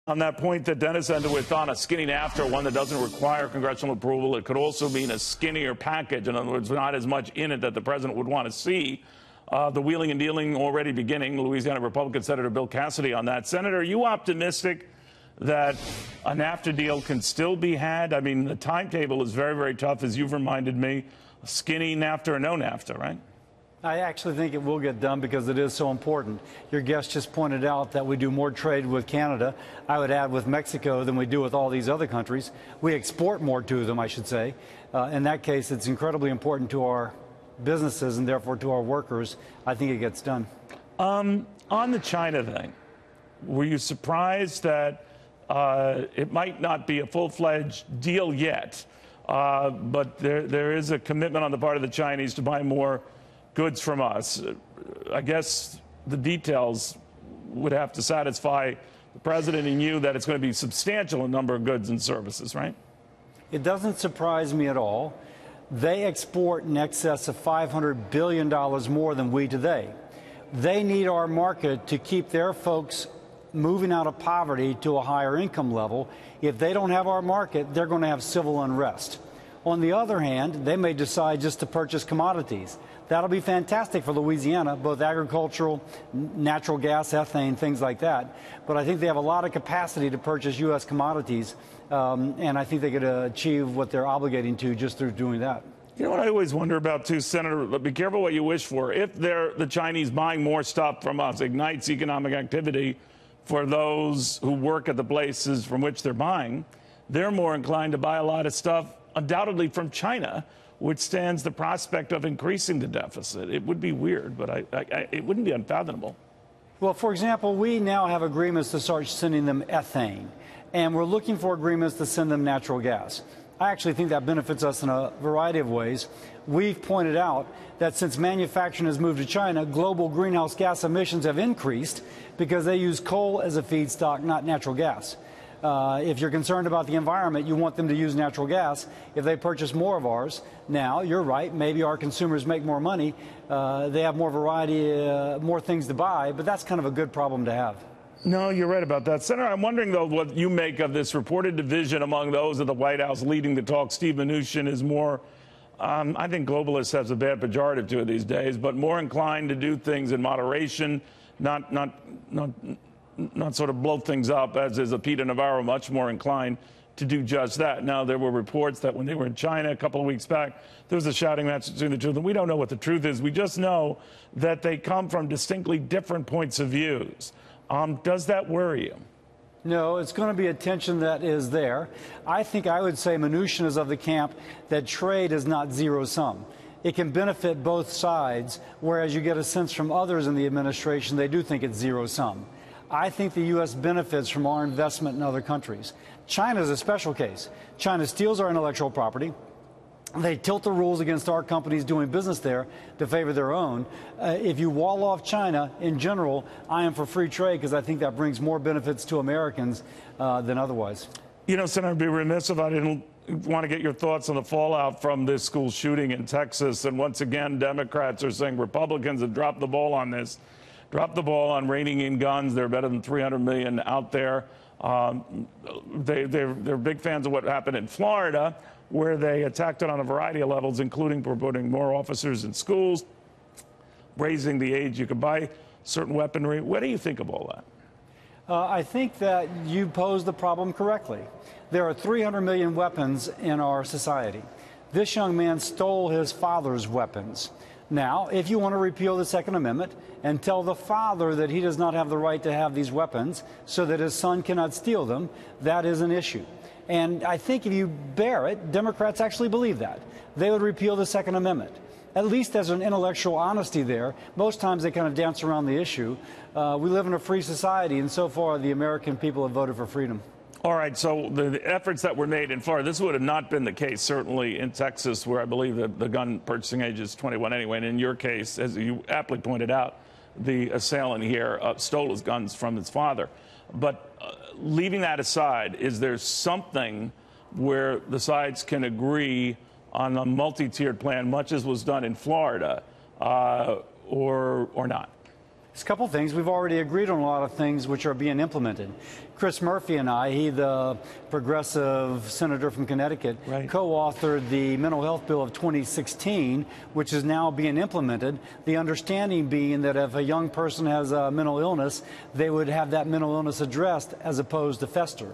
On that point that Dennis ended with on a skinny NAFTA, one that doesn't require congressional approval, it could also mean a skinnier package. In other words, not as much in it that the president would want to see. The wheeling and dealing already beginning. Louisiana Republican Senator Bill Cassidy on that. Senator, are you optimistic that a NAFTA deal can still be had? I mean, the timetable is very, very tough, as you've reminded me. Skinny NAFTA or no NAFTA, right? I actually think it will get done because it is so important. Your guest just pointed out that we do more trade with Canada, I would add with Mexico, than we do with all these other countries. We export more to them, I should say. In that case, it's incredibly important to our businesses and therefore to our workers. I think it gets done. On the China thing, were you surprised that it might not be a full-fledged deal yet, but there is a commitment on the part of the Chinese to buy more goods from us? I guess the details would have to satisfy the president and you that it's going to be substantial in number of goods and services, right? It doesn't surprise me at all. They export in excess of $500 billion more than we today. They need our market to keep their folks moving out of poverty to a higher income level. If they don't have our market, they're going to have civil unrest. On the other hand, they may decide just to purchase commodities. That'll be fantastic for Louisiana, both agricultural, natural gas, ethane, things like that. But I think they have a lot of capacity to purchase U.S. commodities, and I think they could achieve what they're obligating to just through doing that. You know what I always wonder about, too, Senator? Be careful what you wish for. If they're the Chinese buying more stuff from us, ignites economic activity for those who work at the places from which they're buying, they're more inclined to buy a lot of stuff, undoubtedly from China, which stands the prospect of increasing the deficit. It would be weird, but it wouldn't be unfathomable. Well, for example, we now have agreements to start sending them ethane, and we're looking for agreements to send them natural gas. I actually think that benefits us in a variety of ways. We've pointed out that since manufacturing has moved to China, global greenhouse gas emissions have increased because they use coal as a feedstock, not natural gas. If you're concerned about the environment, you want them to use natural gas. If they purchase more of ours, now, you're right, maybe our consumers make more money. They have more variety, more things to buy, but that's kind of a good problem to have. No, you're right about that. Senator, I'm wondering, though, what you make of this reported division among those at the White House leading the talk. Steve Mnuchin is more, I think globalist has a bad pejorative to it these days, but more inclined to do things in moderation, not sort of blow things up, as is a Peter Navarro, much more inclined to do just that. Now, there were reports that when they were in China a couple of weeks back, there was a shouting match between the two of them. We don't know what the truth is. We just know that they come from distinctly different points of views. Does that worry you? No, it's going to be a tension that is there. I think I would say Mnuchin is of the camp that trade is not zero-sum. It can benefit both sides, whereas you get a sense from others in the administration they do think it's zero-sum. I think the U.S. benefits from our investment in other countries. China is a special case. China steals our intellectual property. They tilt the rules against our companies doing business there to favor their own. If you wall off China, in general, I am for free trade because I think that brings more benefits to Americans than otherwise. You know, Senator, I'd be remiss if I didn't want to get your thoughts on the fallout from this school shooting in Texas. And once again, Democrats are saying Republicans have dropped the ball on this. Dropped the ball on reining in guns. There are better than 300 million out there. They're big fans of what happened in Florida, where they attacked it on a variety of levels, including putting more officers in schools, raising the age you could buy certain weaponry. What do you think of all that? I think that you posed the problem correctly. There are 300 million weapons in our society. This young man stole his father's weapons. Now, if you want to repeal the Second Amendment and tell the father that he does not have the right to have these weapons so that his son cannot steal them, that is an issue. And I think if you bear it, Democrats actually believe that. They would repeal the Second Amendment. At least there's an intellectual honesty there. Most times they kind of dance around the issue. We live in a free society, and so far the American people have voted for freedom. All right, so the efforts that were made in Florida, this would have not been the case, certainly in Texas, where I believe the gun purchasing age is 21 anyway. And in your case, as you aptly pointed out, the assailant here stole his guns from his father. But leaving that aside, is there something where the sides can agree on a multi-tiered plan, much as was done in Florida, or not? There's a couple things. We've already agreed on a lot of things which are being implemented. Chris Murphy and I, he the progressive senator from Connecticut, right, co-authored the mental health bill of 2016, which is now being implemented. The understanding being that if a young person has a mental illness, they would have that mental illness addressed as opposed to fester.